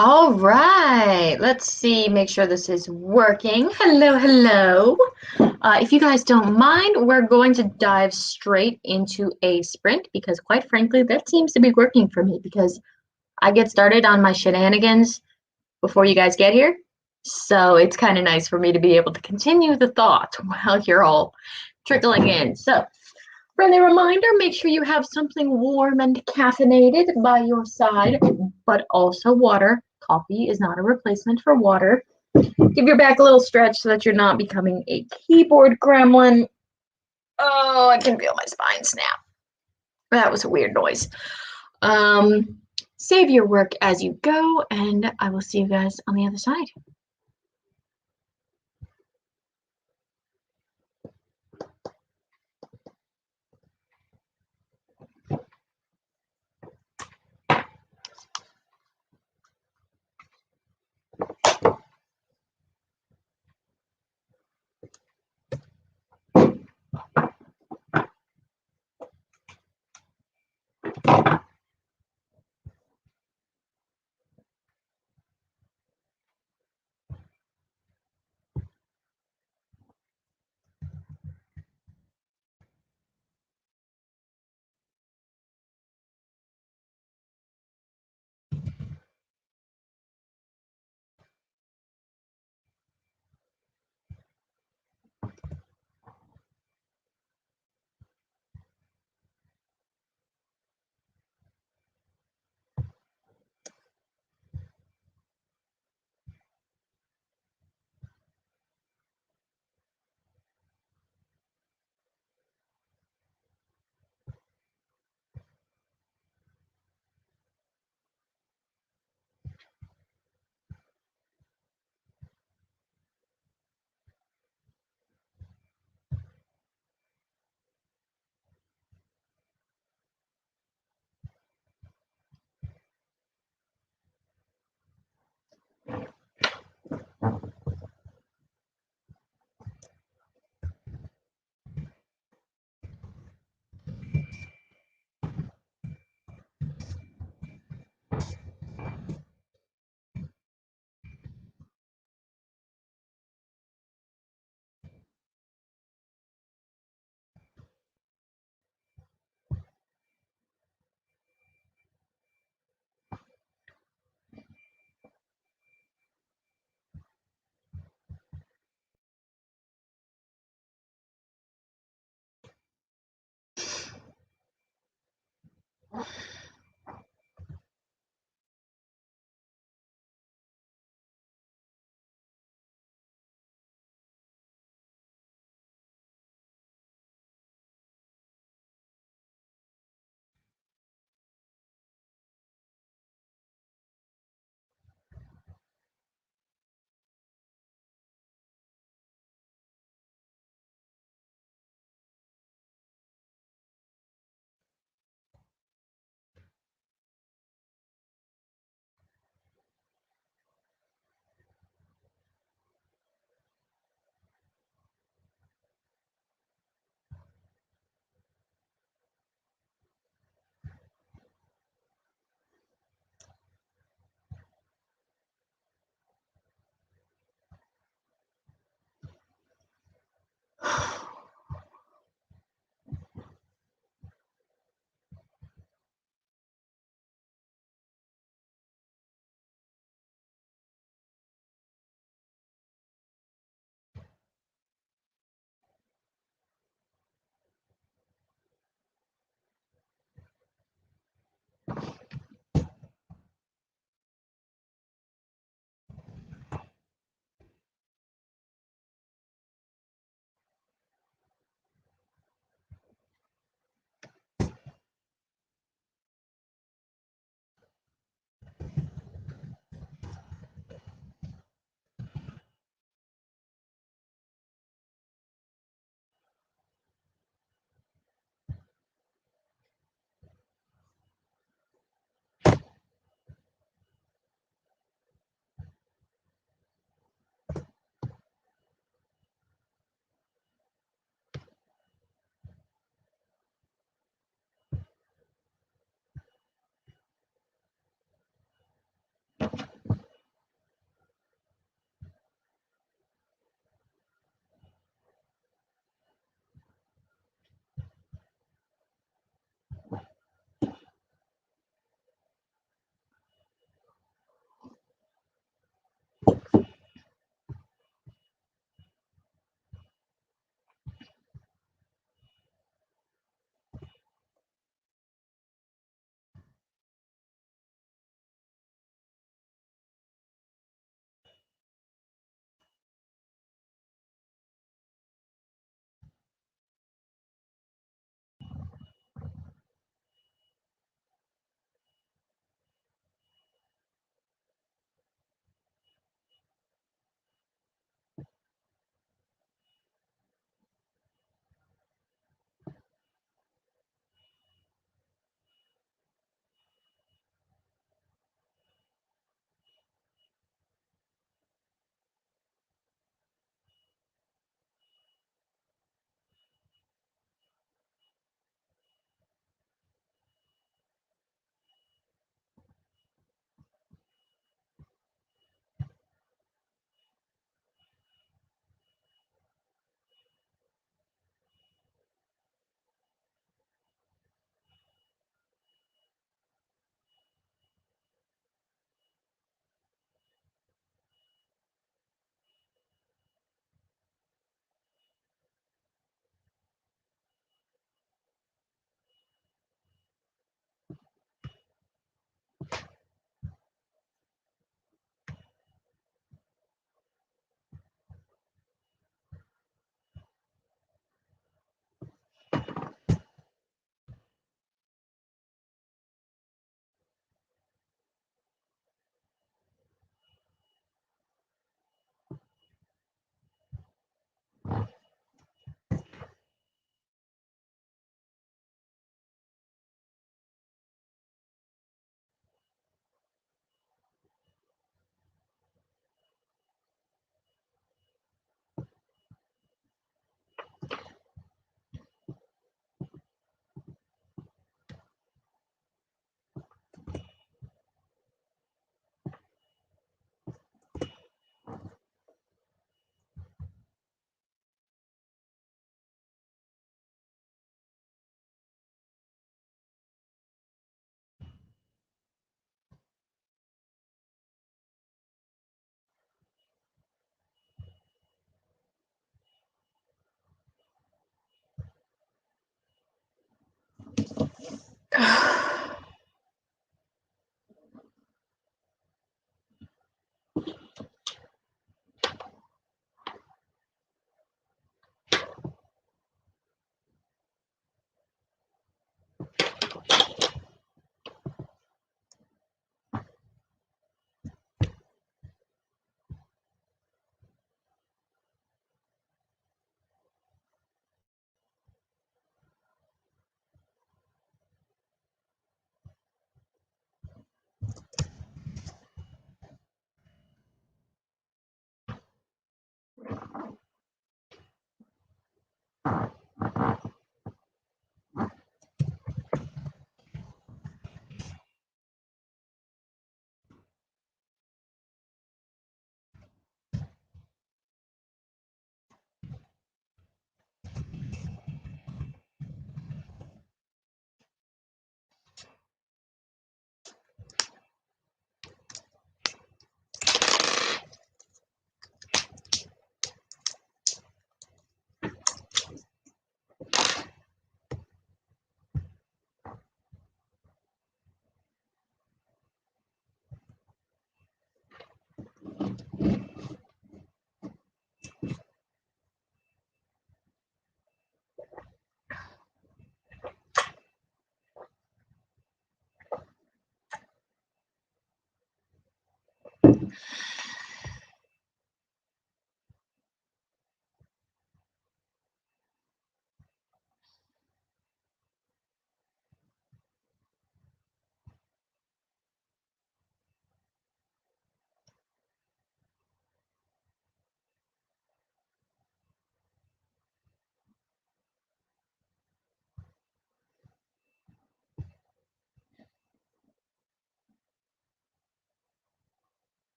All right, let's see, make sure this is working. Hello, hello. If you guys don't mind, we're going to dive straight into a sprint because, quite frankly, that seems to be working for me because I get started on my shenanigans before you guys get here. So it's kind of nice for me to be able to continue the thought while you're all trickling in. So, friendly reminder, make sure you have something warm and caffeinated by your side, but also water. Coffee is not a replacement for water. Give your back a little stretch so that you're not becoming a keyboard gremlin. Oh, I can feel my spine snap. That was a weird noise. Um, Save your work as you go, and I will see you guys on the other side.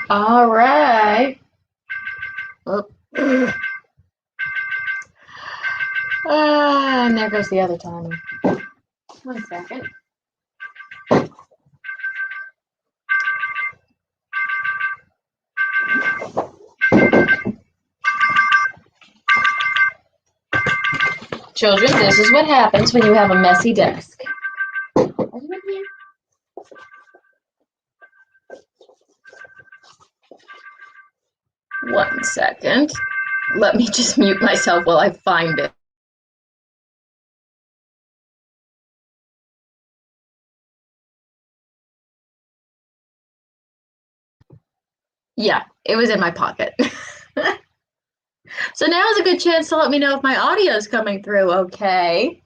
All right. Oh. And there goes the other timer. 1 second. Children, this is what happens when you have a messy desk. Are you in here? 1 second. Let me just mute myself while I find it. Yeah, it was in my pocket. So now is a good chance to let me know if my audio is coming through okay.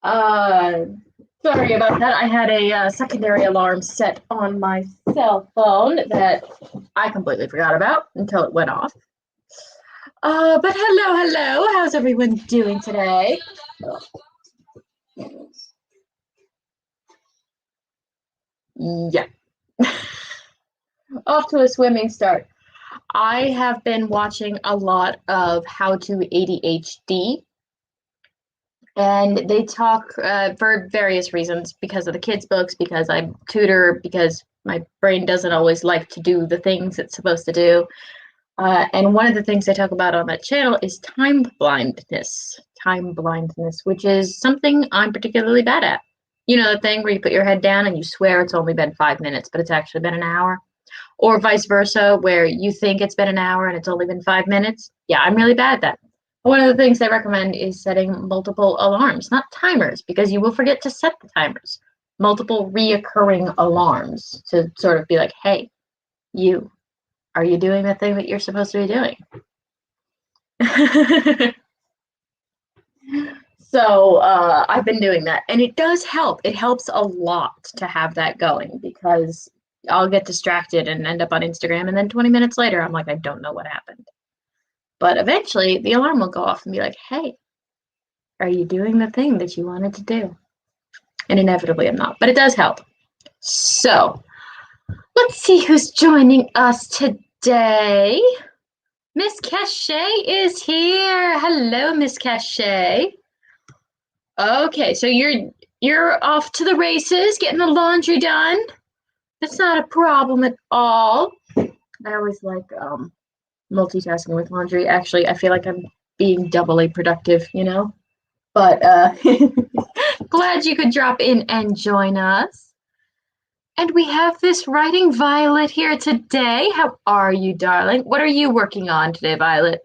Sorry about that. I had a secondary alarm set on my cell phone that I completely forgot about until it went off. But hello. How's everyone doing today? Yeah. Off to a swimming start. I have been watching a lot of How to ADHD, and they talk for various reasons, because of the kids' books, because I tutor, because my brain doesn't always like to do the things it's supposed to do. And one of the things they talk about on that channel is time blindness. Time blindness, which is something I'm particularly bad at. You know, the thing where you put your head down and you swear it's only been 5 minutes, but it's actually been an hour. Or vice versa, where you think it's been an hour and it's only been 5 minutes. Yeah, I'm really bad at that. One of the things I recommend is setting multiple alarms, not timers, because you will forget to set the timers. Multiple reoccurring alarms to sort of be like, hey, are you doing the thing that you're supposed to be doing? So I've been doing that, and it does help. It helps a lot to have that going because I'll get distracted and end up on Instagram, and then 20 minutes later, I'm like, I don't know what happened. But eventually, the alarm will go off and be like, hey, are you doing the thing that you wanted to do? And inevitably, I'm not, but it does help. So let's see who's joining us today. Miss Cachet is here. Hello, Miss Cachet. Okay, so you're off to the races, getting the laundry done. That's not a problem at all. I always like multitasking with laundry. Actually, I feel like I'm being doubly productive, you know? But glad you could drop in and join us. And we have this writing Violet here today. How are you, darling? What are you working on today, Violet?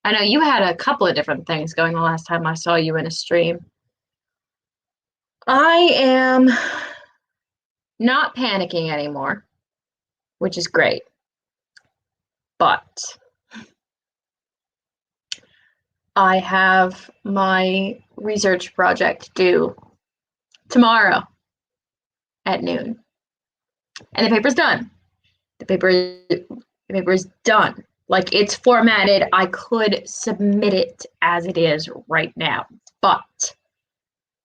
I know you had a couple of different things going the last time I saw you in a stream. I am not panicking anymore, which is great. But I have my research project due tomorrow at noon. And the paper's done. The paper is done. Like, it's formatted. I could submit it as it is right now. But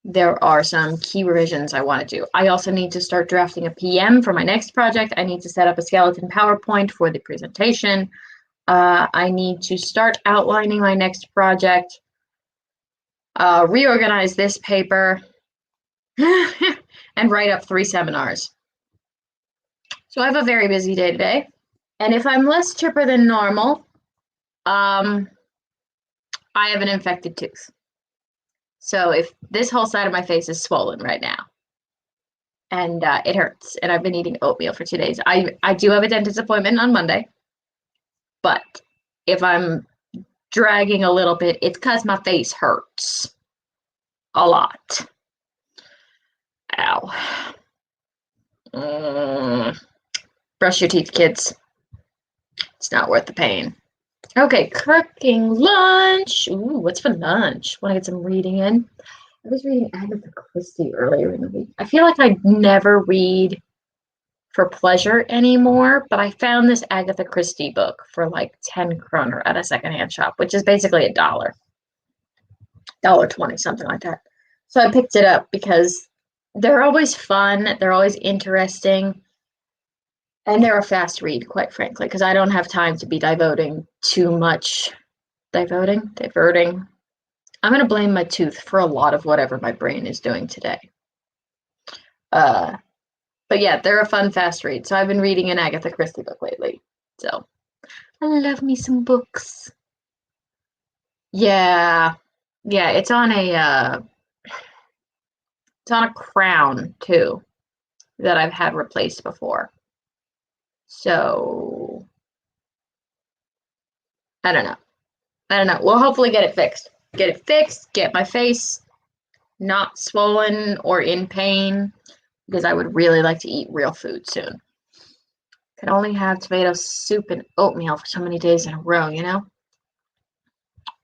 there are some key revisions I want to do. I also need to start drafting a PM for my next project. I need to set up a skeleton PowerPoint for the presentation. I need to start outlining my next project, reorganize this paper, and write up 3 seminars. So I have a very busy day today. And if I'm less chipper than normal, I have an infected tooth. So if this whole side of my face is swollen right now, and it hurts, and I've been eating oatmeal for 2 days. I do have a dentist appointment on Monday, but if I'm dragging a little bit, it's because my face hurts a lot. Ow. Brush your teeth, kids. It's not worth the pain. Okay, cooking lunch. Ooh, what's for lunch? Want to get some reading in? I was reading Agatha Christie earlier in the week. I feel like I never read for pleasure anymore, but I found this Agatha Christie book for like 10 kroner at a secondhand shop, which is basically $1, $1.20, something like that. So I picked it up because they're always fun, they're always interesting, and they're a fast read, quite frankly, because I don't have time to be diverting too much. Diverting? I'm going to blame my tooth for a lot of whatever my brain is doing today. But yeah, they're a fun, fast read. So I've been reading an Agatha Christie book lately. So I love me some books. Yeah. Yeah, it's on a crown too that I've had replaced before. So I don't know. We'll hopefully get it fixed. Get my face not swollen or in pain, because I would really like to eat real food soon. Can only have tomato soup and oatmeal for so many days in a row, you know?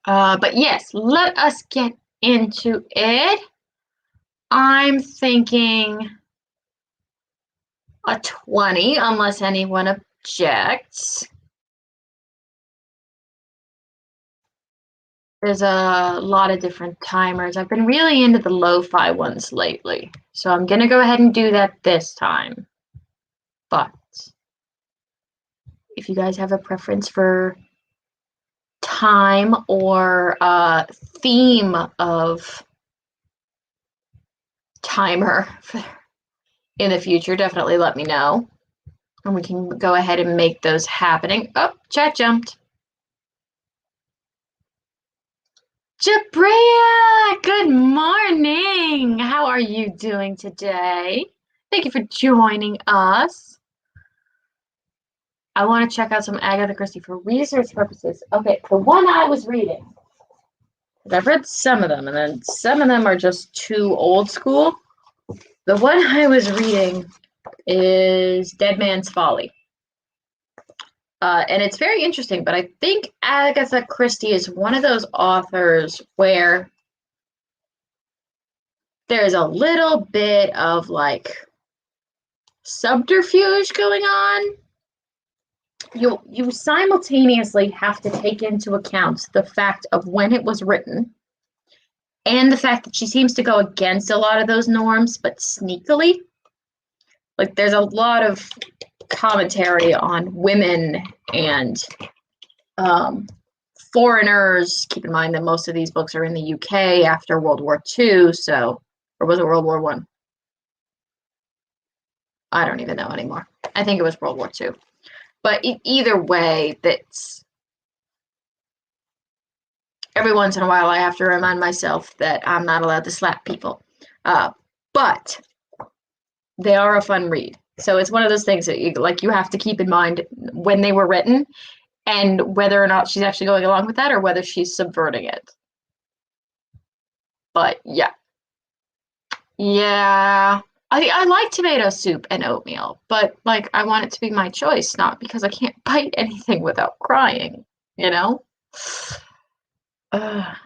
But yes, let us get into it. I'm thinking a 20, unless anyone objects. There's a lot of different timers. I've been really into the lo-fi ones lately, so I'm gonna go ahead and do that this time. But if you guys have a preference for time or theme of timer in the future, definitely let me know, and we can go ahead and make those happening. Oh, chat jumped. Jabrea, good morning. How are you doing today? Thank you for joining us. I want to check out some Agatha Christie for research purposes. Okay, the one I was reading, I've read some of them, and then some of them are just too old school. The one I was reading is Dead Man's Folly. And it's very interesting, but I think Agatha Christie is one of those authors where there's a little bit of like subterfuge going on. You simultaneously have to take into account the fact of when it was written and the fact that she seems to go against a lot of those norms, but sneakily. Like there's a lot of commentary on women and foreigners. Keep in mind that most of these books are in the UK after World War II, so, or was it World War One? I don't even know anymore. I think it was World War II. But either way, that's every once in a while I have to remind myself that I'm not allowed to slap people. But they are a fun read. So it's one of those things that you have to keep in mind when they were written and whether or not she's actually going along with that or whether she's subverting it. But yeah. Yeah. I like tomato soup and oatmeal, but like I want it to be my choice, not because I can't bite anything without crying, you know? Ugh.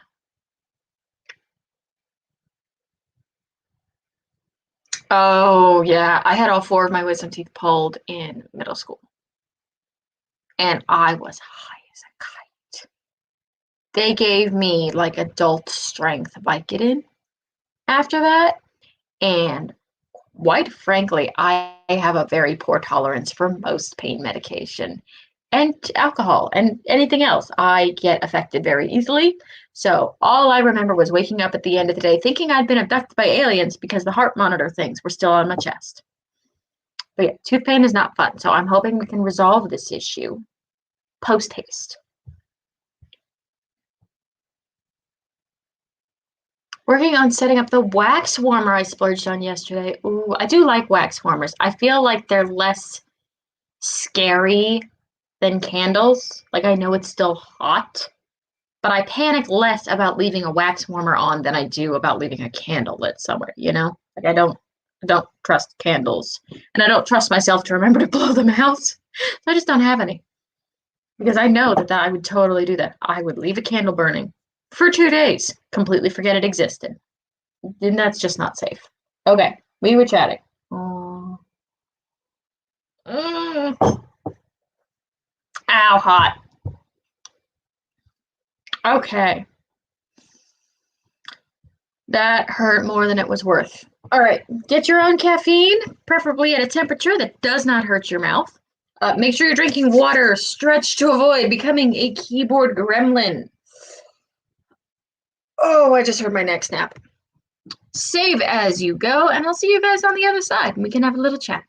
Oh yeah, I had all four of my wisdom teeth pulled in middle school, and I was high as a kite. They gave me like adult strength Vicodin after that, and quite frankly, I have a very poor tolerance for most pain medication and alcohol and anything else. I get affected very easily. So all I remember was waking up at the end of the day thinking I'd been abducted by aliens because the heart monitor things were still on my chest. But yeah, tooth pain is not fun. So I'm hoping we can resolve this issue post haste. Working on setting up the wax warmer I splurged on yesterday. Ooh, I do like wax warmers. I feel like they're less scary than candles. Like I know it's still hot, but I panic less about leaving a wax warmer on than I do about leaving a candle lit somewhere, you know? Like I don't trust candles. And I don't trust myself to remember to blow them out. So I just don't have any. Because I know that I would totally do that. I would leave a candle burning for 2 days, completely forget it existed. And that's just not safe. Okay, we were chatting. Mm. Ow, hot. Okay. That hurt more than it was worth. All right, get your own caffeine, preferably at a temperature that does not hurt your mouth. Make sure you're drinking water. Stretch to avoid becoming a keyboard gremlin. Oh, I just heard my neck snap. Save as you go, and I'll see you guys on the other side, and we can have a little chat.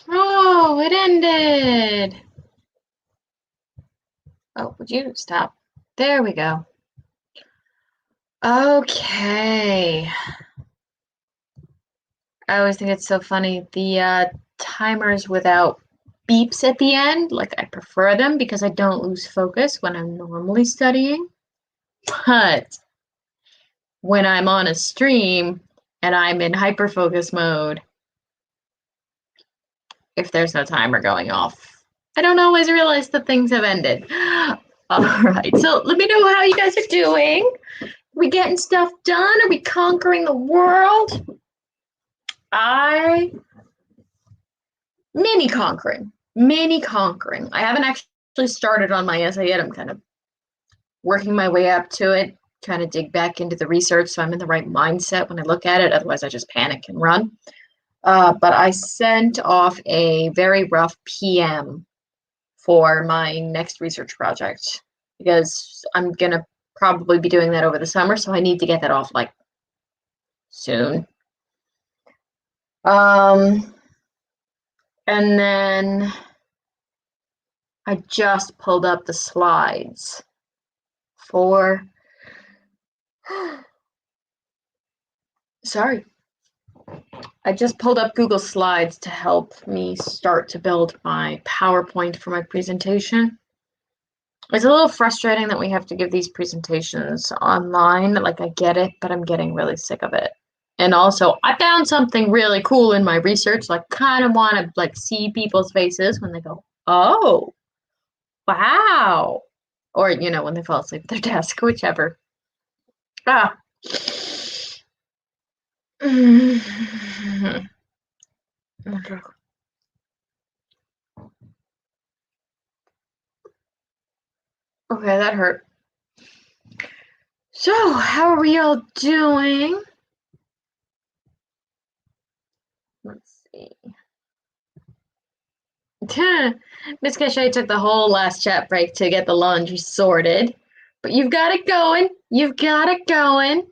Oh, it ended. Oh, would you stop? There we go. Okay. I always think it's so funny. The timers without beeps at the end, like I prefer them because I don't lose focus when I'm normally studying. But when I'm on a stream and I'm in hyperfocus mode, if there's no timer going off, I don't always realize that things have ended. All right, so let me know how you guys are doing. Are we getting stuff done? Are we conquering the world? Mini conquering. I haven't actually started on my essay yet. I'm kind of working my way up to it, trying to dig back into the research so I'm in the right mindset when I look at it. Otherwise, I just panic and run. But I sent off a very rough PM for my next research project because I'm going to probably be doing that over the summer, so I need to get that off like soon. And then I just pulled up the slides for sorry. I just pulled up Google Slides to help me start to build my PowerPoint for my presentation. It's a little frustrating that we have to give these presentations online. Like, I get it, but I'm getting really sick of it. And also, I found something really cool in my research. Like, kind of want to like see people's faces when they go, "Oh, wow," or when they fall asleep at their desk, whichever. Ah. Okay, that hurt. So, how are we all doing? Let's see. Miss Cachet took the whole last chat break to get the laundry sorted, but you've got it going. You've got it going.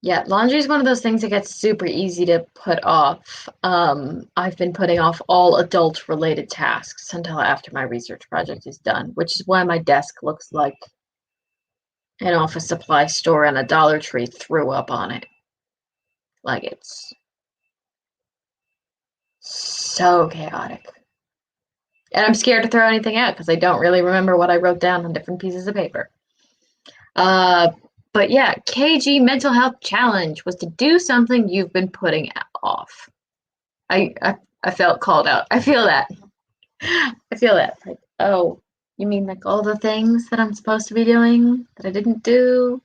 Yeah, laundry is one of those things that gets super easy to put off. I've been putting off all adult-related tasks until after my research project is done, which is why my desk looks like an office supply store and a Dollar Tree threw up on it. Like, it's so chaotic. And I'm scared to throw anything out because I don't really remember what I wrote down on different pieces of paper. But yeah, KG Mental Health Challenge was to do something you've been putting off. I felt called out. I feel that. I feel that. Like, oh, You mean like all the things that I'm supposed to be doing that I didn't do?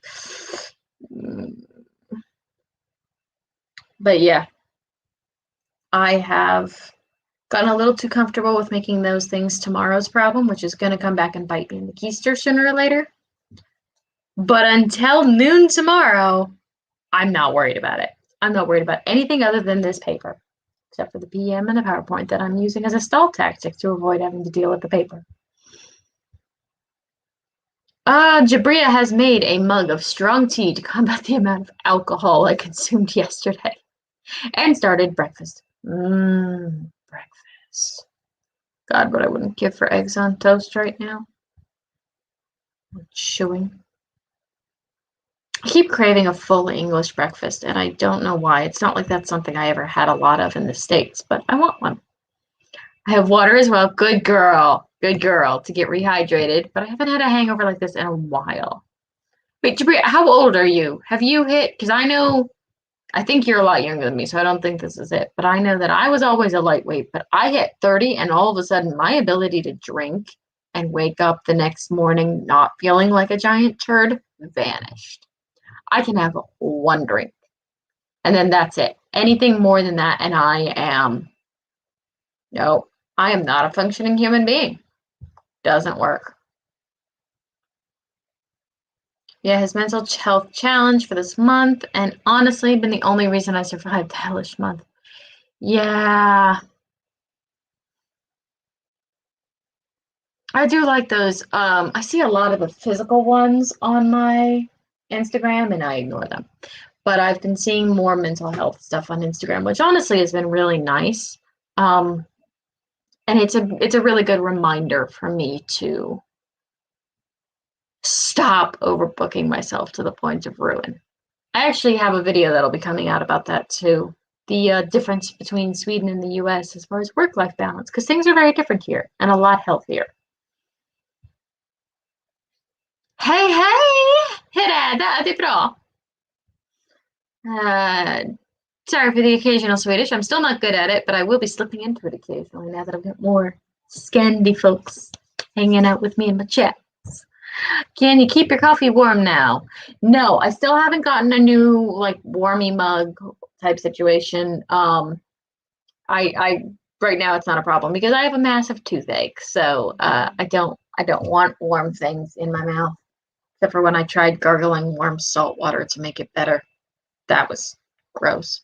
But yeah, I have gotten a little too comfortable with making those things tomorrow's problem, which is going to come back and bite me in the keister sooner or later. But until noon tomorrow, I'm not worried about it. I'm not worried about anything other than this paper, except for the PM and the PowerPoint that I'm using as a stall tactic to avoid having to deal with the paper. Jabria has made a mug of strong tea to combat the amount of alcohol I consumed yesterday and started breakfast. Breakfast. God, what I wouldn't give for eggs on toast right now. I'm chewing. I keep craving a full English breakfast, and I don't know why. It's not like that's something I ever had a lot of in the States, but I want one. I have water as well. Good girl. Good girl to get rehydrated, but I haven't had a hangover like this in a while. Wait, Jabria, how old are you? Have you hit? Because I think you're a lot younger than me, so I don't think this is it. But I know that I was always a lightweight, but I hit 30, and all of a sudden my ability to drink and wake up the next morning not feeling like a giant turd vanished. I can have one drink, and then that's it. Anything more than that, and no, I am not a functioning human being. Doesn't work. Yeah, his mental health challenge for this month, and honestly, been the only reason I survived the hellish month. Yeah, I do like those. I see a lot of the physical ones on my Instagram, and I ignore them. But I've been seeing more mental health stuff on Instagram, which honestly has been really nice. Um, and it's a really good reminder for me to stop overbooking myself to the point of ruin. I actually have a video that'll be coming out about that too. The difference between Sweden and the US as far as work-life balance, because things are very different here and a lot healthier. Hej, hej! Hur är det? Det är bra. Sorry for the occasional Swedish. I'm still not good at it, but I will be slipping into it occasionally now that I've got more Scandi folks hanging out with me in my chats. Can you keep your coffee warm now? No, I still haven't gotten a new like warmy mug type situation. I right now it's not a problem because I have a massive toothache, so I don't want warm things in my mouth, except for when I tried gargling warm salt water to make it better. That was gross.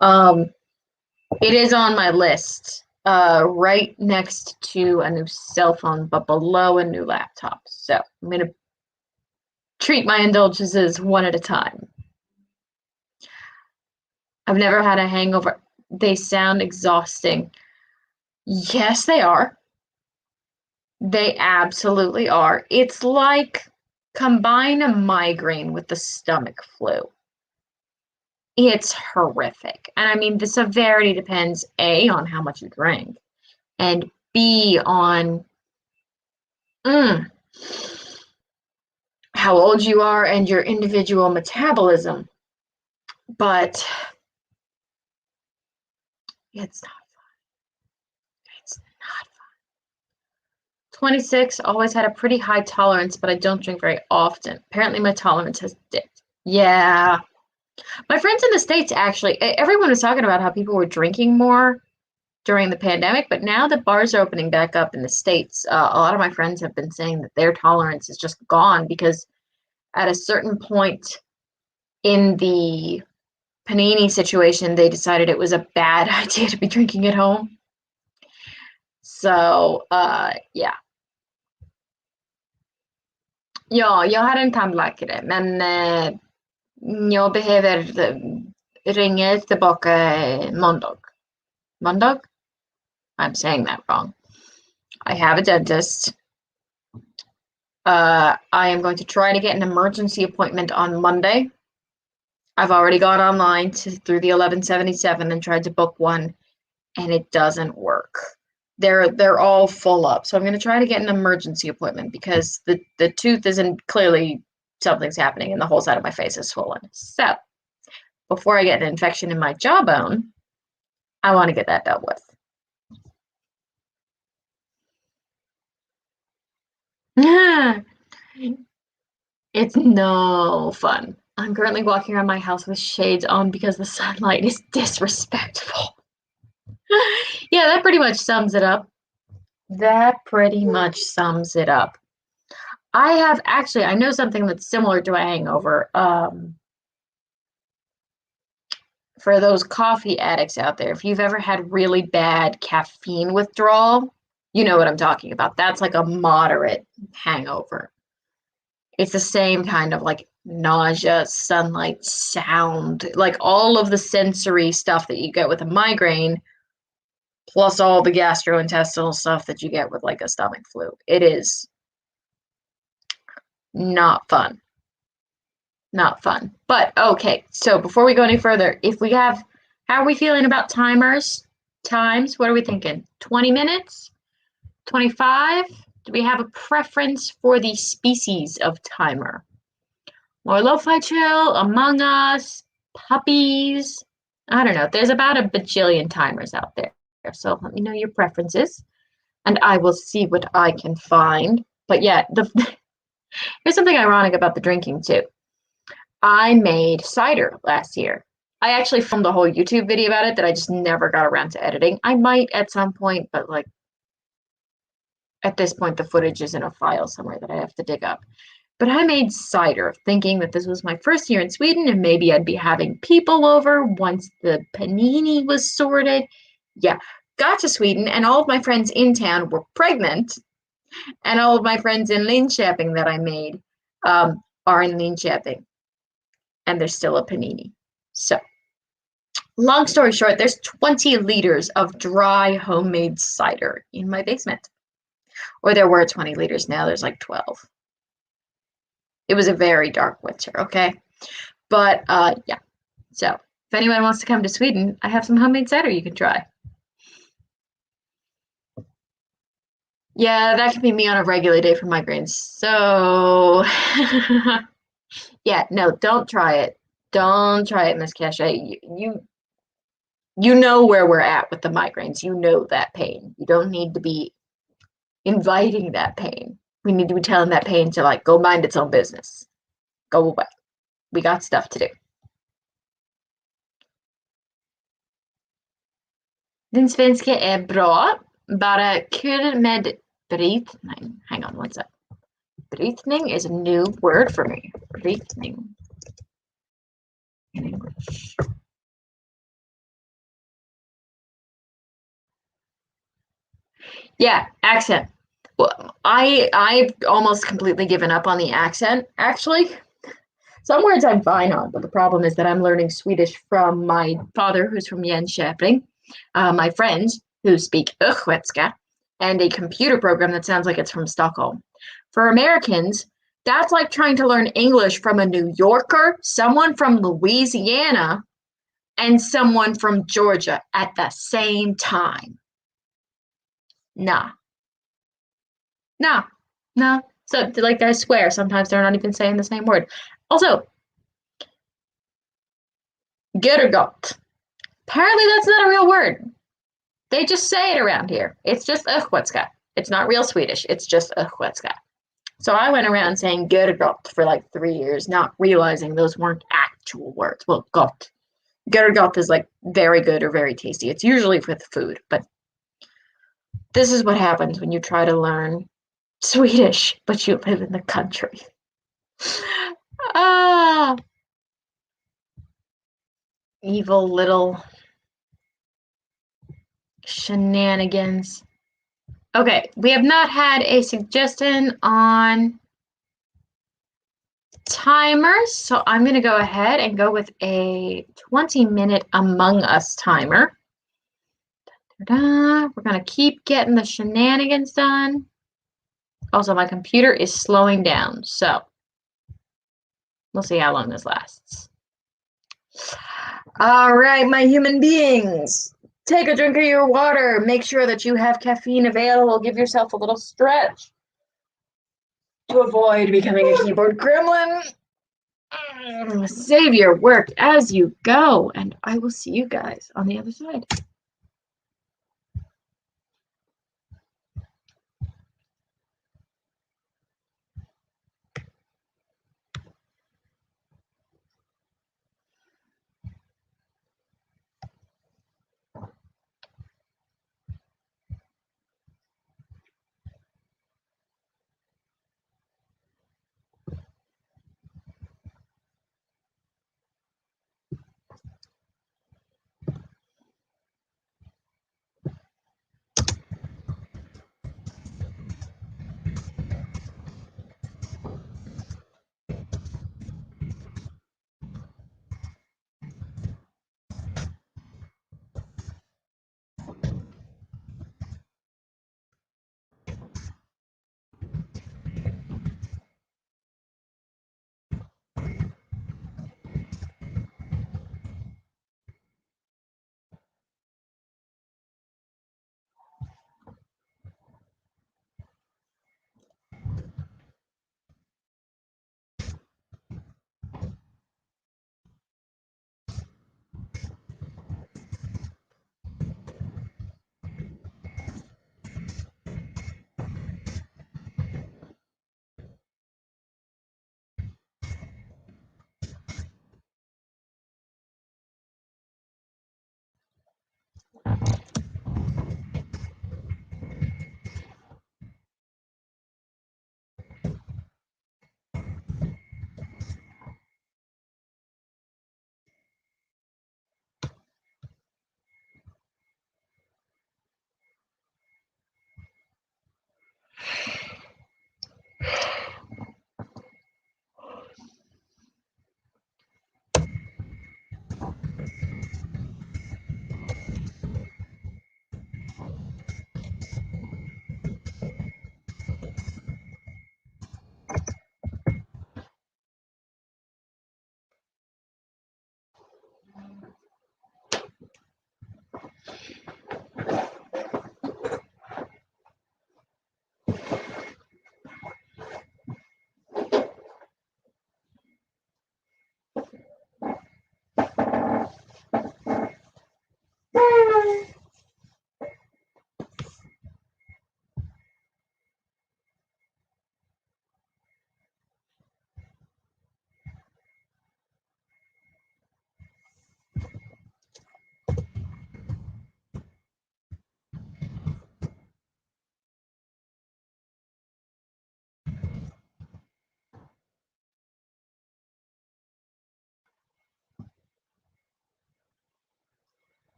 It is on my list, right next to a new cell phone, but below a new laptop. So I'm gonna treat my indulgences one at a time. I've never had a hangover. They sound exhausting. Yes, they are. They absolutely are. It's like combine a migraine with the stomach flu. It's horrific. And I mean, the severity depends A, on how much you drink, and B, on how old you are and your individual metabolism. But it's not fun. It's not fun. 26, always had a pretty high tolerance, but I don't drink very often. Apparently, my tolerance has dipped. Yeah. My friends in the States actually, everyone was talking about how people were drinking more during the pandemic, but now that bars are opening back up in the States, a lot of my friends have been saying that their tolerance is just gone because at a certain point in the panini situation, they decided it was a bad idea to be drinking at home. Så, ja. Ja, jag har en tandläkare, men jag behöver ringa tillbaka måndag. Måndag? I'm saying that wrong. I have a dentist. I am going to try to get an emergency appointment on Monday. I've already gone online through the 1177 and tried to book one, and it doesn't work. They're all full up. So I'm going to try to get an emergency appointment because the tooth isn't clearly something's happening and the whole side of my face is swollen. So before I get an infection in my jawbone, I want to get that dealt with. It's no fun. I'm currently walking around my house with shades on because the sunlight is disrespectful. Yeah, that pretty much sums it up. That pretty much sums it up. I know something that's similar to a hangover. For those coffee addicts out there, if you've ever had really bad caffeine withdrawal, you know what I'm talking about. That's like a moderate hangover. It's the same kind of like nausea, sunlight, sound, like all of the sensory stuff that you get with a migraine, plus all the gastrointestinal stuff that you get with like a stomach flu. It is not fun. Not fun. But okay, so before we go any further, how are we feeling about timers? Times, what are we thinking? 20 minutes? 25? Do we have a preference for the species of timer? More lo-fi chill, Among Us, puppies. I don't know. There's about a bajillion timers out there. So let me know your preferences and I will see what I can find. But yeah, here's something ironic about the drinking too. I made cider last year. I actually filmed a whole YouTube video about it that I just never got around to editing. I might at some point, but like at this point, the footage is in a file somewhere that I have to dig up. But I made cider thinking that this was my first year in Sweden and maybe I'd be having people over once the panini was sorted. Yeah, got to Sweden and all of my friends in town were pregnant and all of my friends in Linköping that I made are in Linköping and there's still a panini. So long story short, there's 20 liters of dry homemade cider in my basement. Or there were 20 liters, now there's like 12. It was a very dark winter, okay? But yeah, so if anyone wants to come to Sweden, I have some homemade cider you can try. Yeah, that could be me on a regular day for migraines. So yeah, no, don't try it. Don't try it, Miss Cachet. You know where we're at with the migraines. You know that pain. You don't need to be inviting that pain. We need to be telling that pain to like go mind its own business. Go away. We got stuff to do. Din svenska är bra. Bara kul med brytning. Hang on one sec. Brytning is a new word for me. Brytning in English. Yeah, accent. Well, I've almost completely given up on the accent, actually. Some words I'm fine on, but the problem is that I'm learning Swedish from my father, who's from Jönköping, my friends who speak Östgötska, and a computer program that sounds like it's from Stockholm. For Americans, that's like trying to learn English from a New Yorker, someone from Louisiana, and someone from Georgia at the same time. Nah, nah, no. So, like, I swear, sometimes they're not even saying the same word. Also, Guttergott. Apparently, that's not a real word. They just say it around here. It's just Östgötska. It's not real Swedish. It's just Östgötska. So I went around saying Guttergott for like 3 years, not realizing those weren't actual words. Well, gott. Guttergott is like very good or very tasty. It's usually with food, but this is what happens when you try to learn Swedish, but you live in the country. Ah, evil little shenanigans. Okay, we have not had a suggestion on timers, so I'm going to go ahead and go with a 20-minute Among Us timer. Ta-da. We're going to keep getting the shenanigans done. Also, my computer is slowing down, so we'll see how long this lasts. All right, my human beings. Take a drink of your water. Make sure that you have caffeine available. Give yourself a little stretch to avoid becoming a keyboard gremlin. Save your work as you go, and I will see you guys on the other side.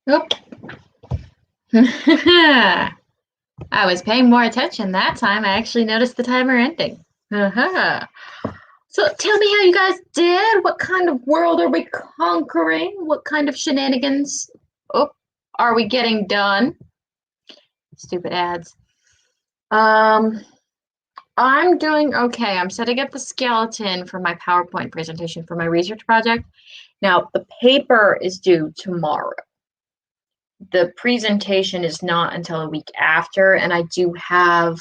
Oop. I was paying more attention that time. I actually noticed the timer ending. So tell me how you guys did. What kind of world are we conquering? What kind of shenanigans are we getting done? Stupid ads. I'm doing okay. I'm setting up the skeleton for my PowerPoint presentation for my research project. Now, the paper is due tomorrow. The presentation is not until a week after, and I do have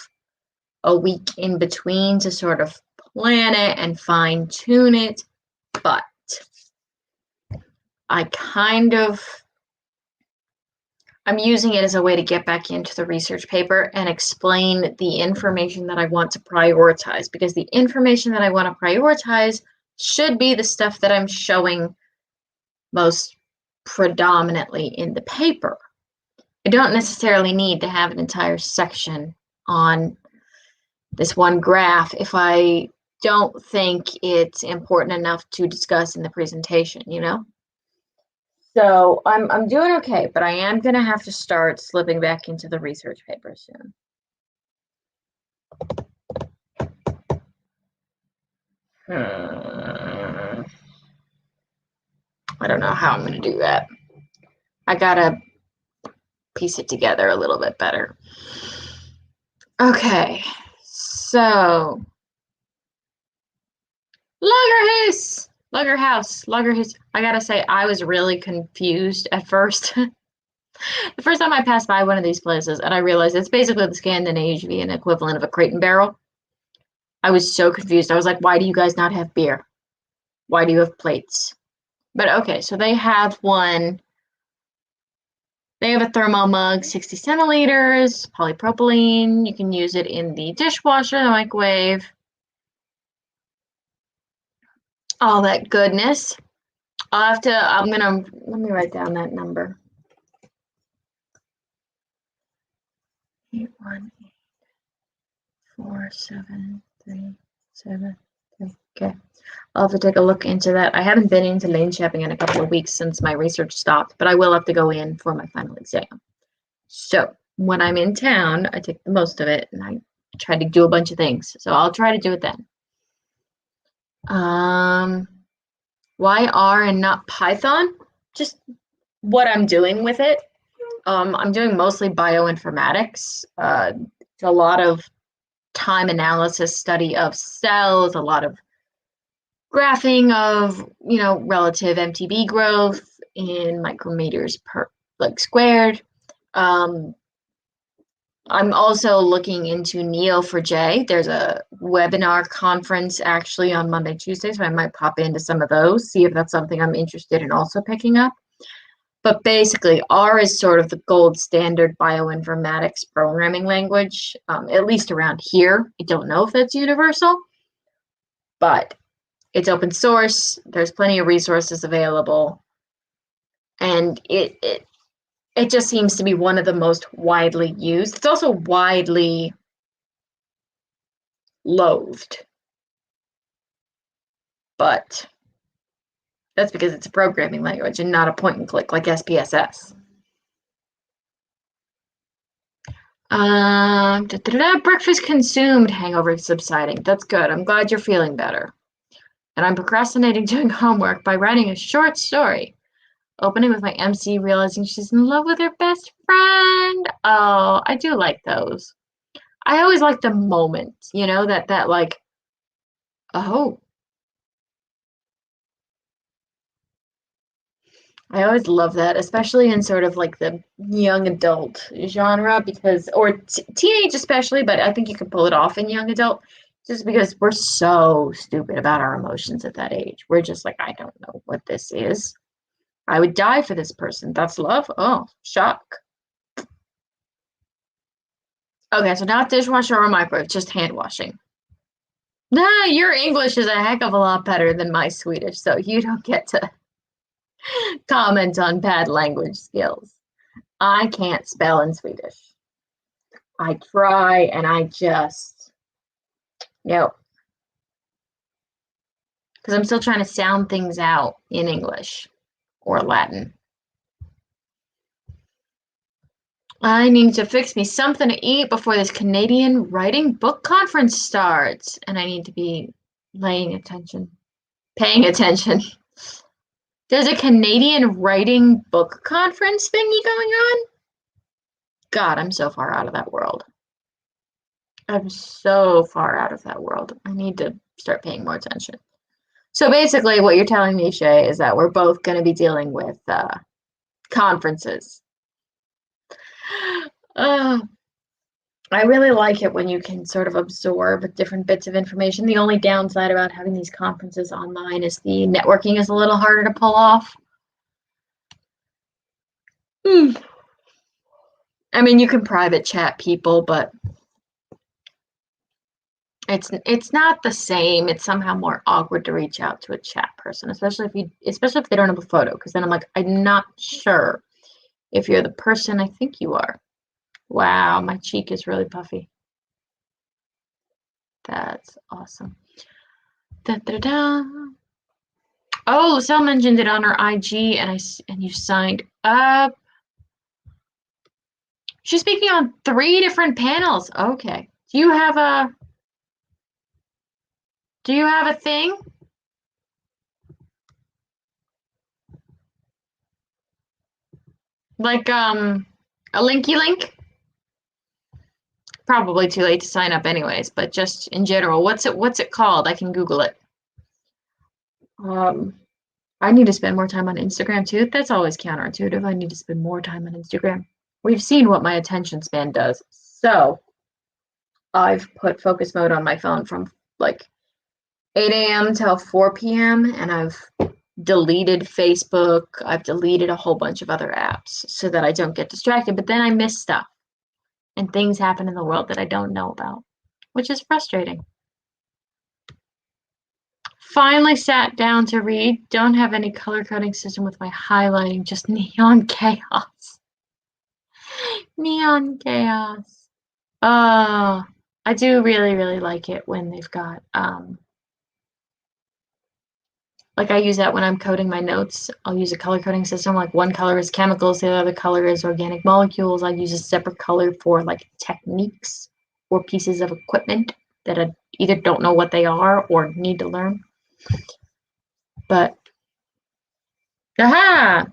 a week in between to sort of plan it and fine tune it, but I'm using it as a way to get back into the research paper and explain the information that I want to prioritize, because the information that I want to prioritize should be the stuff that I'm showing most predominantly in the paper. I don't necessarily need to have an entire section on this one graph if I don't think it's important enough to discuss in the presentation, you know? So I'm doing okay, but I am gonna have to start slipping back into the research paper soon. I don't know how I'm gonna do that. I gotta piece it together a little bit better. Okay, so Luggerhouse. I gotta say, I was really confused at first. The first time I passed by one of these places and I realized it's basically the Scandinavian equivalent of a crate and barrel. I was so confused. I was like, why do you guys not have beer? Why do you have plates? But okay, so they have one. They have a thermo mug, 60 centiliters, polypropylene. You can use it in the dishwasher, the microwave, all that goodness. Let me write down that number. 8184737. Okay. I'll have to take a look into that. I haven't been into Linköping in a couple of weeks since my research stopped, but I will have to go in for my final exam. So when I'm in town, I take the most of it and I try to do a bunch of things. So I'll try to do it then. Why R and not Python? Just what I'm doing with it. I'm doing mostly bioinformatics. It's a lot of time analysis, study of cells, a lot of graphing of, relative MTB growth in micrometers per squared. I'm also looking into Neo4j. There's a webinar conference actually on Monday, Tuesday, so I might pop into some of those, see if that's something I'm interested in also picking up. But basically, R is sort of the gold standard bioinformatics programming language, at least around here. I don't know if that's universal, but it's open source. There's plenty of resources available, and it just seems to be one of the most widely used. It's also widely loathed, but that's because it's a programming language and not a point and click like SPSS. Breakfast consumed, hangover subsiding. That's good. I'm glad you're feeling better. And I'm procrastinating doing homework by writing a short story. Opening with my MC, realizing she's in love with her best friend. Oh, I do like those. I always like the moment, that like, oh. I always love that, especially in sort of like the young adult genre, or teenage especially, but I think you can pull it off in young adult just because we're so stupid about our emotions at that age. We're just like, I don't know what this is. I would die for this person. That's love? Oh, shock. Okay, so not dishwasher or microwave, just hand washing. Nah, your English is a heck of a lot better than my Swedish, so you don't get to comment on bad language skills. I can't spell in Swedish. I try and I just, because I'm still trying to sound things out in English or Latin. I need to fix me something to eat before this Canadian writing book conference starts. And I need to be paying attention. There's a Canadian writing book conference thingy going on? God, I'm so far out of that world. I'm so far out of that world. I need to start paying more attention. So basically, what you're telling me, Shay, is that we're both going to be dealing with conferences. Uh, I really like it when you can sort of absorb different bits of information. The only downside about having these conferences online is the networking is a little harder to pull off. I mean, you can private chat people, but it's not the same. It's somehow more awkward to reach out to a chat person, especially if they don't have a photo, because then I'm like, I'm not sure if you're the person I think you are. Wow, my cheek is really puffy. That's awesome. Da, da, da. Oh, Lucille mentioned it on her IG, and you signed up. She's speaking on 3 different panels. Okay. Do you have a thing? Like a linky link? Probably too late to sign up anyways, but just in general, what's it called? I can Google it. I need to spend more time on Instagram too. That's always counterintuitive. I need to spend more time on Instagram. We've seen what my attention span does. So I've put focus mode on my phone from like 8 a.m. till 4 p.m. and I've deleted Facebook. I've deleted a whole bunch of other apps so that I don't get distracted. But then I miss stuff and things happen in the world that I don't know about, which is frustrating. Finally sat down to read. Don't have any color coding system with my highlighting, just neon chaos. Neon chaos. I do really, really like it when they've got like I use that when I'm coding my notes. I'll use a color coding system. Like one color is chemicals, the other color is organic molecules. I use a separate color for like techniques or pieces of equipment that I either don't know what they are or need to learn. But aha!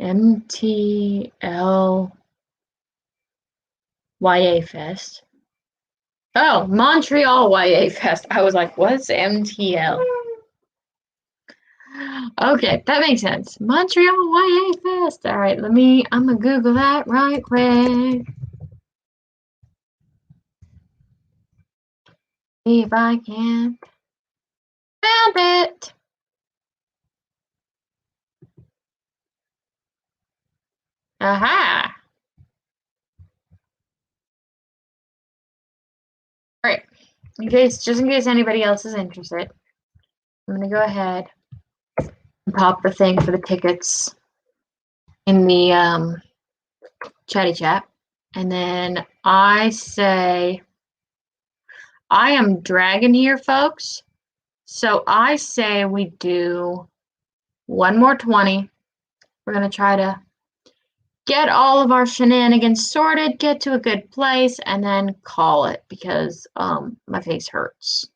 MTL YA Fest. Oh, Montreal YA Fest. I was like, what's MTL? Okay, that makes sense. Montreal YA Fest. All right, I'm gonna Google that right quick. See if I can. Found it. Aha. All right. Just in case anybody else is interested, I'm gonna go ahead and pop the thing for the tickets in the chatty chat, and then I say I am dragon here, folks. So I say we do one more 20. We're gonna try to get all of our shenanigans sorted, get to a good place, and then call it because my face hurts.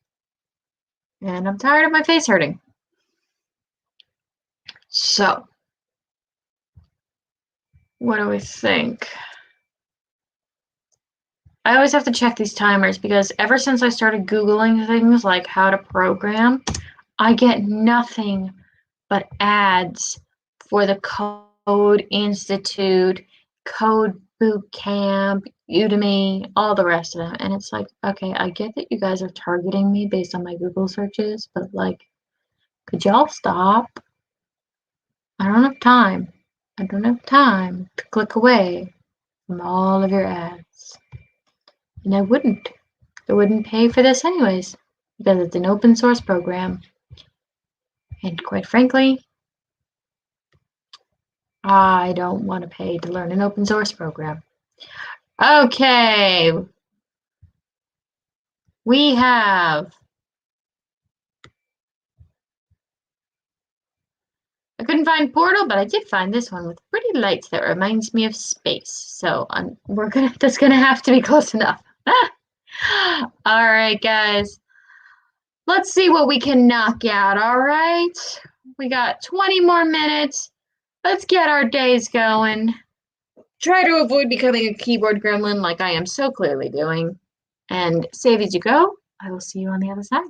And I'm tired of my face hurting. So, what do we think? I always have to check these timers because ever since I started Googling things like how to program, I get nothing but ads for the Code Institute, Code Boot Camp, Udemy, all the rest of them. And it's like, okay, I get that you guys are targeting me based on my Google searches, but like, could y'all stop? I don't have time. I don't have time to click away from all of your ads. And I wouldn't. I wouldn't pay for this anyways, because it's an open source program. And quite frankly, I don't want to pay to learn an open source program. Okay. We have I couldn't find Portal, but I did find this one with pretty lights that reminds me of space. So that's gonna have to be close enough. All right, guys. Let's see what we can knock out, all right? We got 20 more minutes. Let's get our days going. Try to avoid becoming a keyboard gremlin like I am so clearly doing. And save as you go. I will see you on the other side.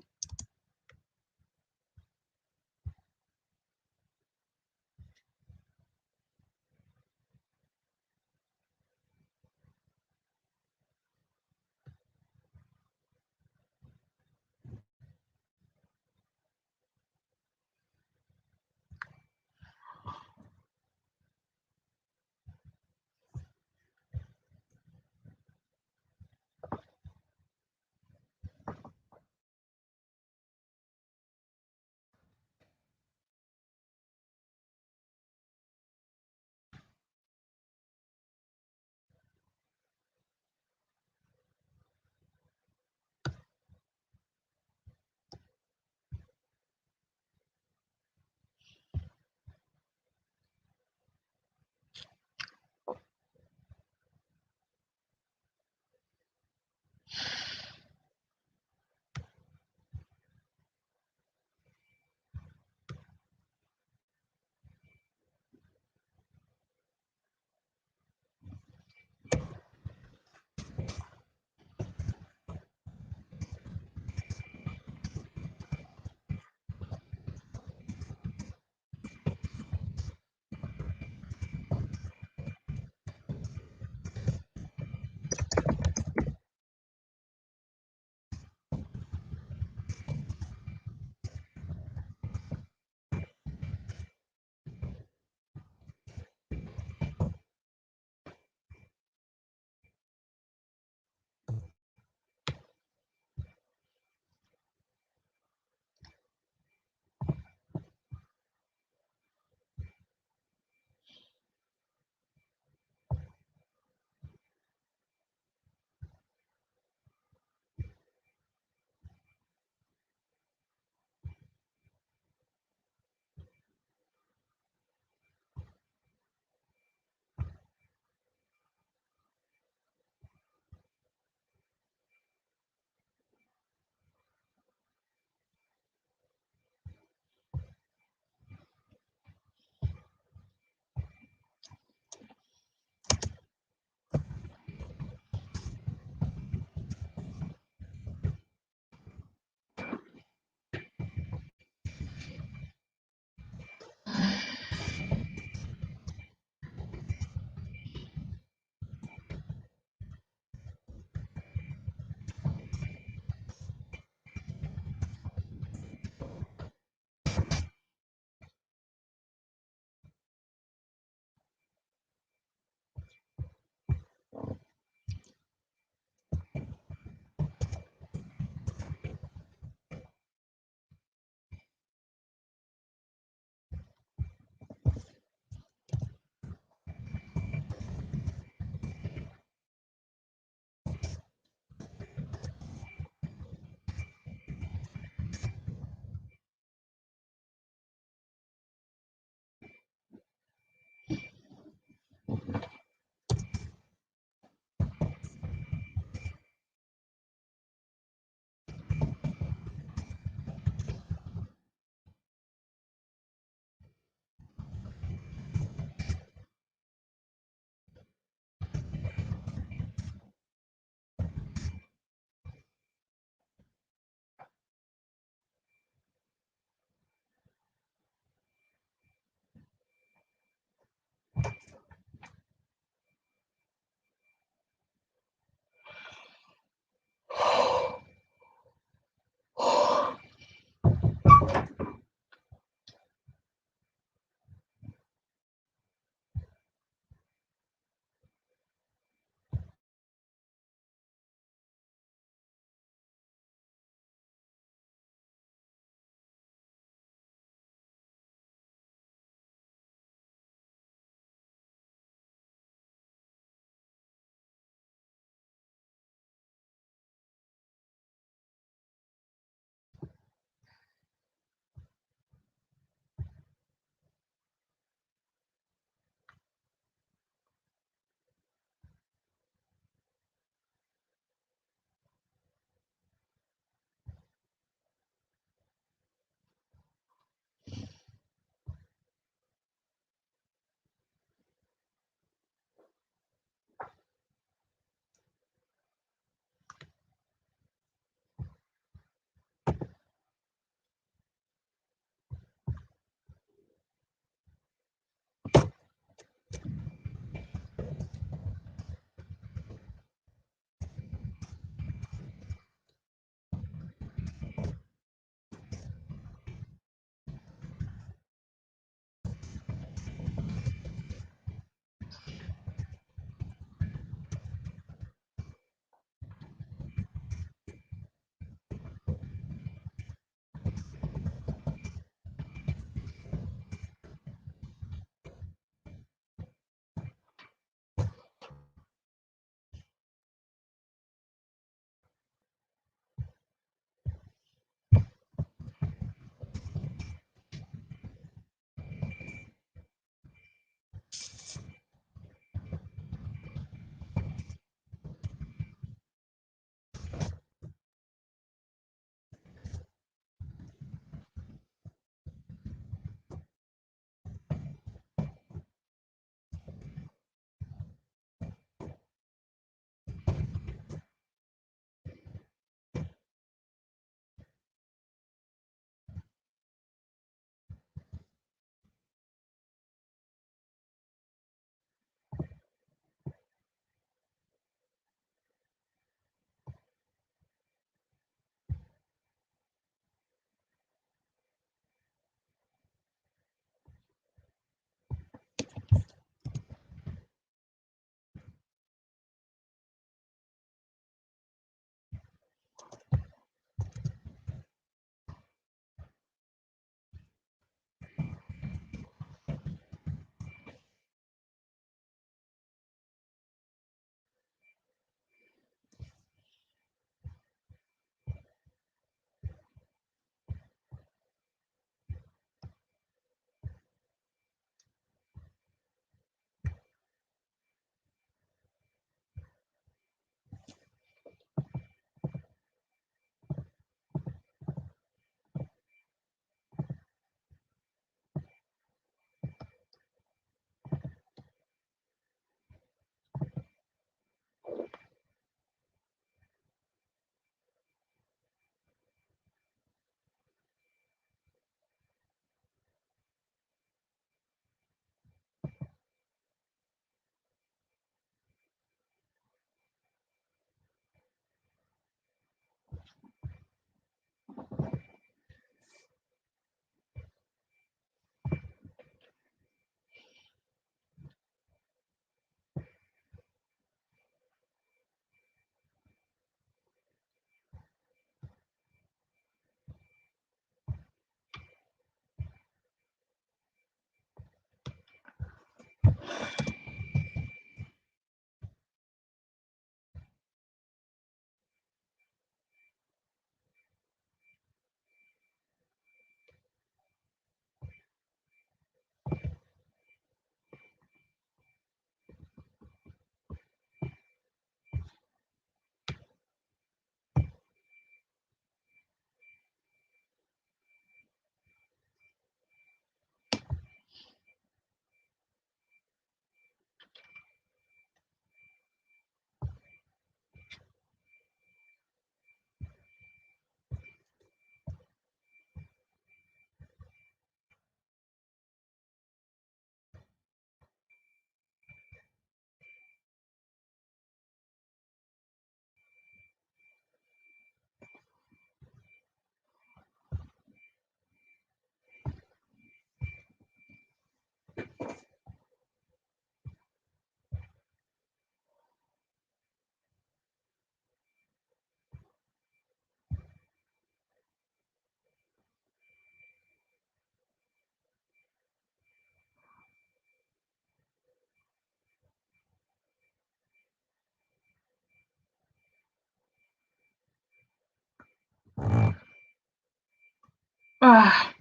Ah.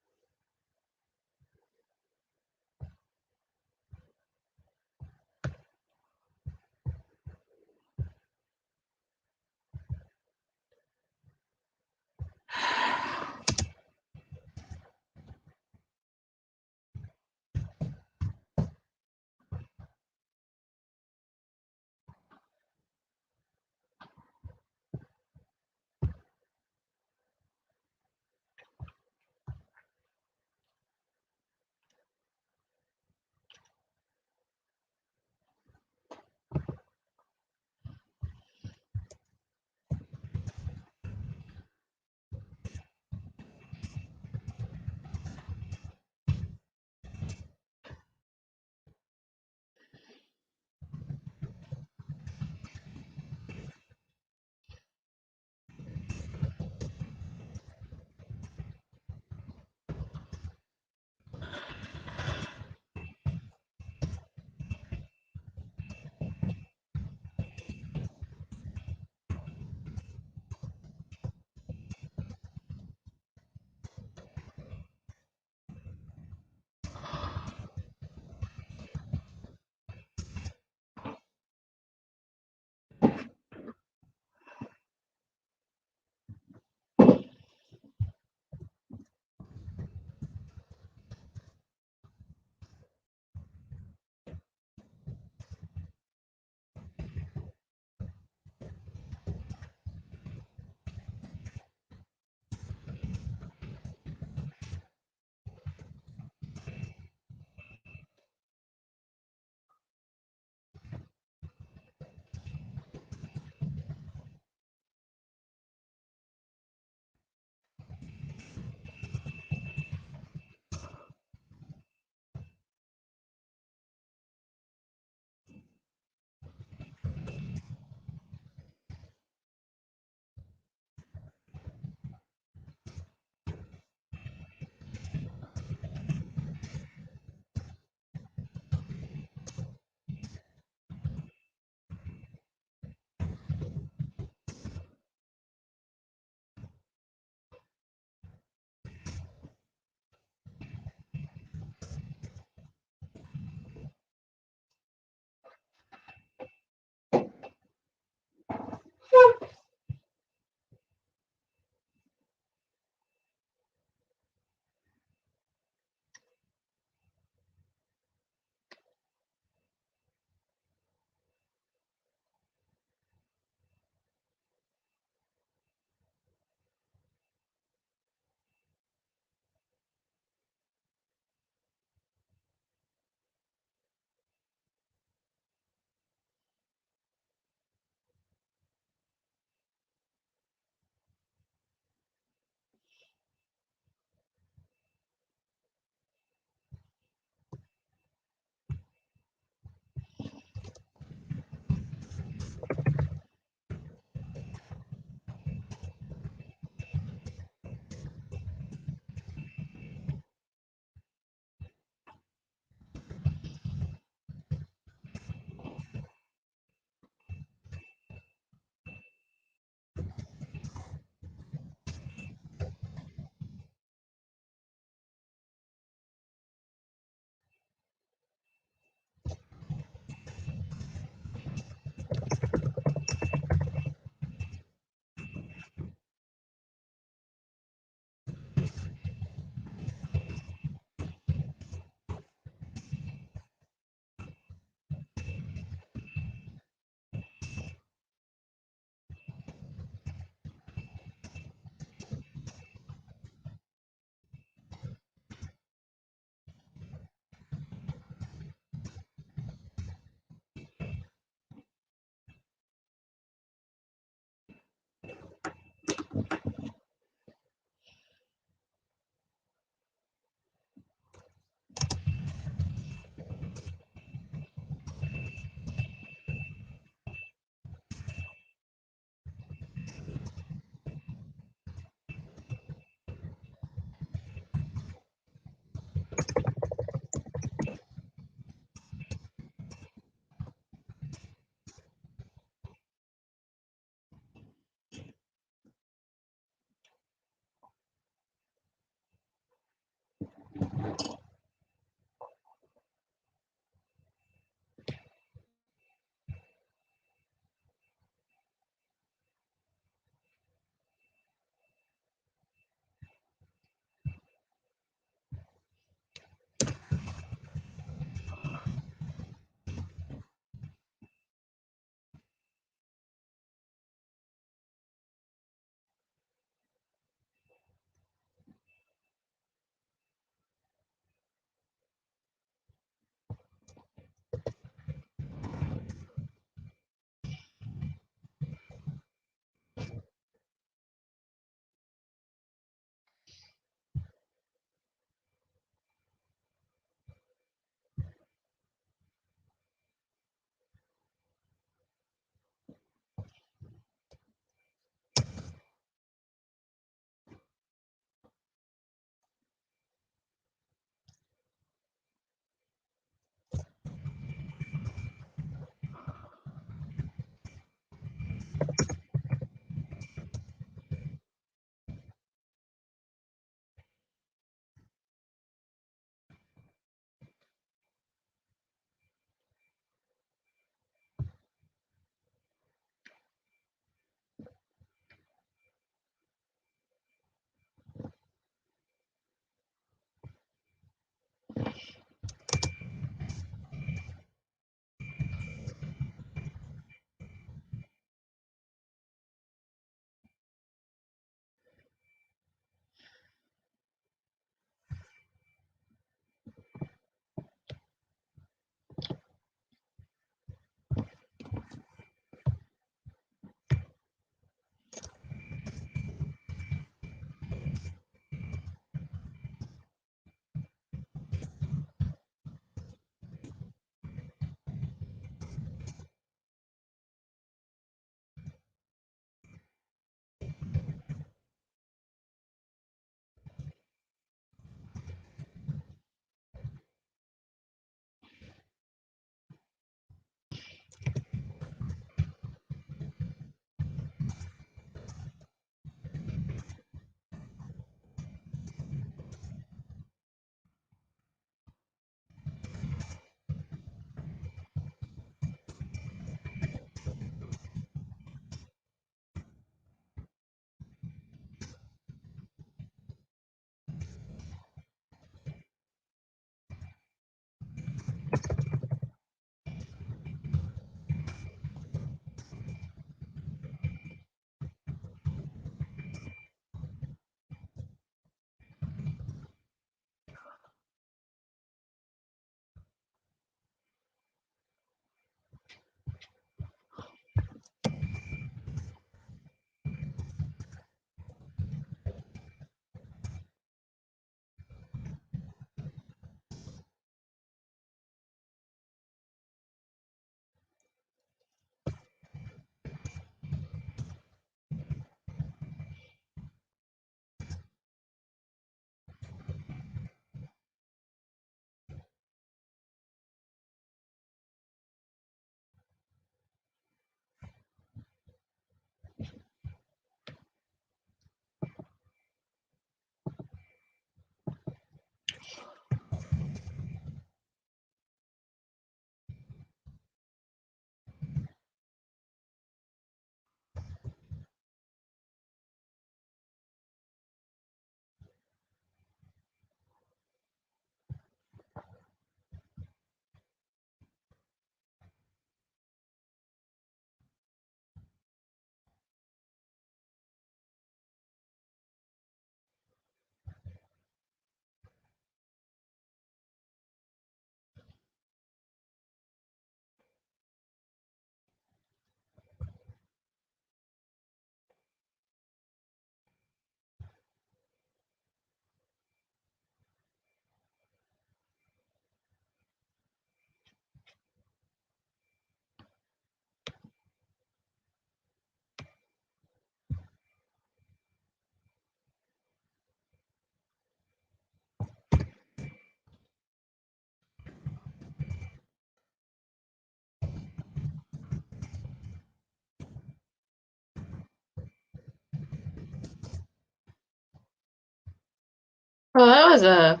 was a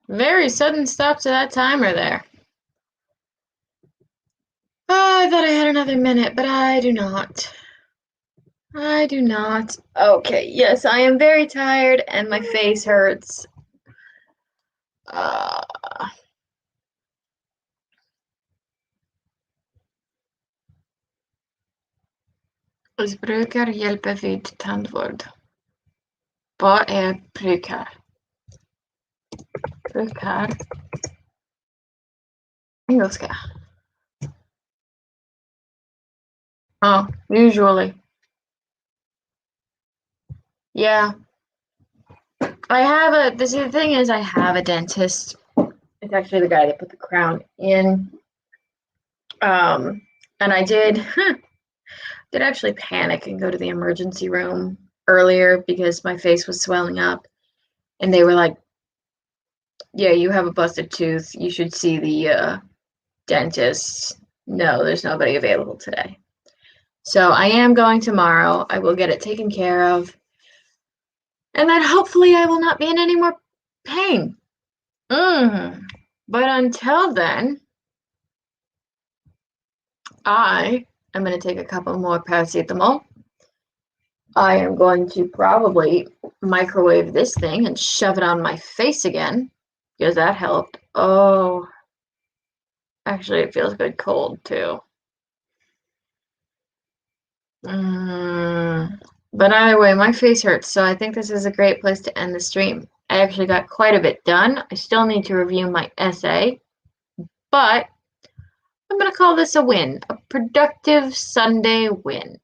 very sudden stop to that timer there. Oh, I thought I had another minute, but I do not. I do not. Okay, yes, I am very tired and my face hurts. Uh, brukar hjälper vid tandvård. Vad är brukar? Brukar. Engelska. Oh, usually. Yeah. The thing is, I have a dentist. It's actually the guy that put the crown in. And I did actually panic and go to the emergency room earlier because my face was swelling up. And they were like, yeah, you have a busted tooth. You should see the dentist. No, there's nobody available today. So I am going tomorrow. I will get it taken care of. And then hopefully I will not be in any more pain. But until then, I am going to take a couple more paracetamol. I am going to probably microwave this thing and shove it on my face again because that helped. Oh, actually, it feels good cold too. But either way, my face hurts, so I think this is a great place to end the stream. I actually got quite a bit done. I still need to review my essay, but I'm going to call this a win, a productive Sunday win.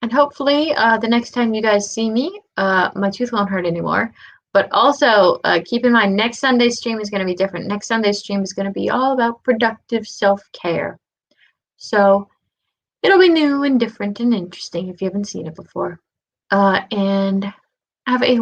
And hopefully the next time you guys see me, my tooth won't hurt anymore. But also keep in mind, next Sunday's stream is going to be different. Next Sunday's stream is going to be all about productive self-care. So it'll be new and different and interesting if you haven't seen it before. And have a